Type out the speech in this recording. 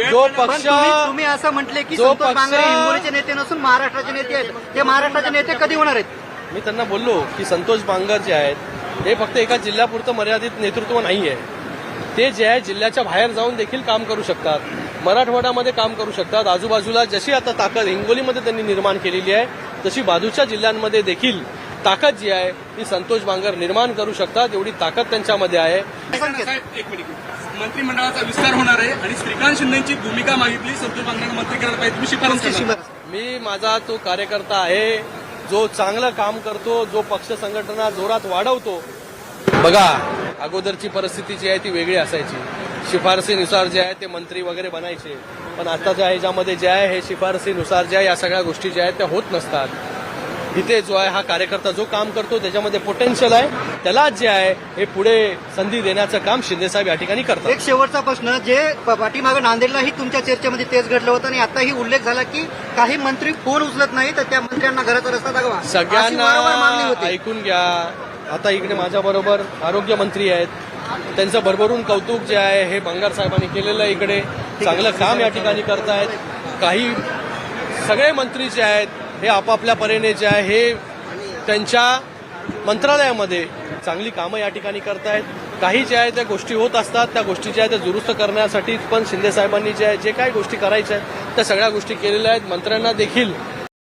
जो पक्ष तुम्ही असं म्हटले की जो संतोष पक्ष- बांगर हिंगोलीचे नेते नसून महाराष्ट्राचे नेते आहेत. ते महाराष्ट्राचे नेते कधी होणार आहेत? मी त्यांना बोललो की संतोष बांगर जे आहेत हे फक्त एका जिल्ह्यापुरतं मर्यादित नेतृत्व नाही आहे. ते जे आहे जिल्ह्याच्या बाहेर जाऊन देखील काम करू शकतात, मराठवाड्यामध्ये काम करू शकतात. आजूबाजूला जशी आता ताकद हिंगोलीमध्ये त्यांनी निर्माण केलेली आहे तशी बाजूच्या जिल्ह्यांमध्ये देखील ताकद जी आहे ती संतोष बांगर निर्माण करू शकतात. एवढी ताकद त्यांच्यामध्ये आहे. साहेब, एक मिनिट. मंत्रिमंडळाचा विस्तार होणार आहे आणि श्रीकांत शिंदेची भूमिका मागितली, संतोष बांगर मंत्री करायला पाहिजे, तुम्ही शिफारस तुमची करणार? शिफारस. मी माझा तो कार्यकर्ता आहे जो चांगलं काम करतो, जो पक्ष संघटना जोरात वाढवतो. बघा, अगोदरची परिस्थिती जी आहे ती वेगळी असायची. शिफारसीनुसार जे आहे ते मंत्री वगैरे बनायचे, पण आताच्या ह्याच्यामध्ये जे आहे हे शिफारसीनुसार ज्या या सगळ्या गोष्टी ज्या आहेत त्या होत नसतात. इथे जो आहे हा कार्यकर्ता जो काम करतो त्याच्यामध्ये पोटेन्शियल आहे, त्याला जे आहे हे पुढे संधी देण्याचं काम शिंदेसाहेब या ठिकाणी करतात. एक शेवटचा प्रश्न, जे पाठीमागे नांदेडलाही तुमच्या चर्चेमध्ये तेच घडलं होतं आणि आताही उल्लेख झाला की काही मंत्री फोन उचलत नाही तर त्या मंत्र्यांना घराचा रस्ता दाखवा, अशी वारंवार मागणी सगळ्यांना होती. ऐकून घ्या. आता इकडे माझ्याबरोबर आरोग्यमंत्री आहेत, त्यांचं भरभरून कौतुक जे आहे हे बांगर साहेबांनी केलेलं आहे. इकडे चांगलं काम या ठिकाणी करतायत. काही सगळे मंत्री जे आहेत हे आपापल्या परीने जे आहे हे त्यांच्या मंत्रालयामध्ये चांगली कामं या ठिकाणी करतायत. काही ज्या आहेत त्या गोष्टी होत असतात, त्या गोष्टी ज्या आहेत त्या दुरुस्त करण्यासाठी पण शिंदे साहेबांनी जे काही गोष्टी करायच्या आहेत त्या सगळ्या गोष्टी केलेल्या आहेत. मंत्र्यांना देखील